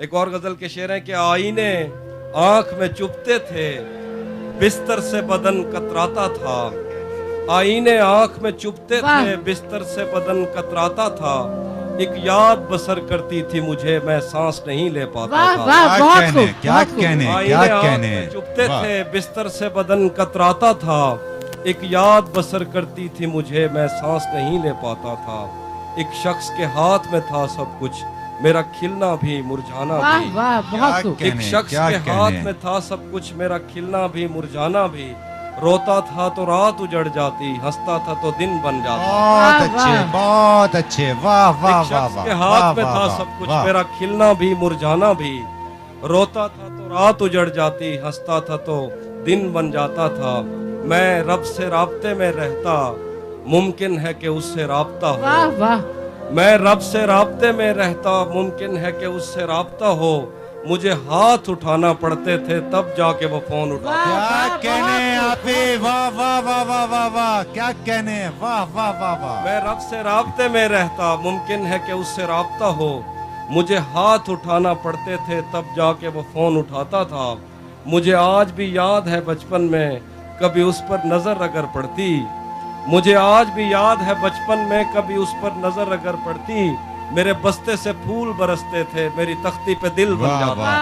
एक और गजल के शेर हैं कि आईने आंख में चुभते थे, बिस्तर से बदन कतराता था। आईने आंख में चुभते थे, बिस्तर से बदन कतराता था। एक याद बसर करती थी मुझे, मैं सांस नहीं ले पाता था। क्या कहने आईने आंख में चुभते थे, बिस्तर से बदन कतराता था। एक याद बसर करती थी मुझे, मैं सांस नहीं ले पाता था। एक शख्स के हाथ में था सब कुछ, मेरा खिलना भी मुरझाना भी। एक शख्स के हाथ में था सब कुछ, मेरा खिलना भी मुरझाना भी। रोता था तो रात उजड़ जाती, हंसता था तो दिन बन जाता। बहुत अच्छे, वाह वाह एक शख्स के हाथ में था सब कुछ, मेरा खिलना भी मुरझाना भी। रोता था तो रात उजड़ जाती, हंसता था तो दिन बन जाता था। मैं रब से राब्ते में रहता, मुमकिन है कि उससे राब्ता हो। मैं रब से राब्ते में रहता, मुमकिन है कि उससे राब्ता हो। मुझे हाथ उठाना पड़ते थे, तब जाके वो फोन उठाता। क्या कहने आप, वाह वाह वाह वाह वाह वाह, क्या कहने, वाह वाह वाह वाह। मैं रब से राब्ते में रहता, मुमकिन है कि उससे राब्ता हो। मुझे हाथ उठाना पड़ते थे, तब जाके वो फोन उठाता था। मुझे आज भी याद है बचपन में, कभी उस पर नजर अगर पड़ती। मुझे आज भी याद है बचपन में, कभी उस पर नजर अगर पड़ती। मेरे बस्ते से फूल बरसते थे, मेरी तख्ती पे दिल बन जाता।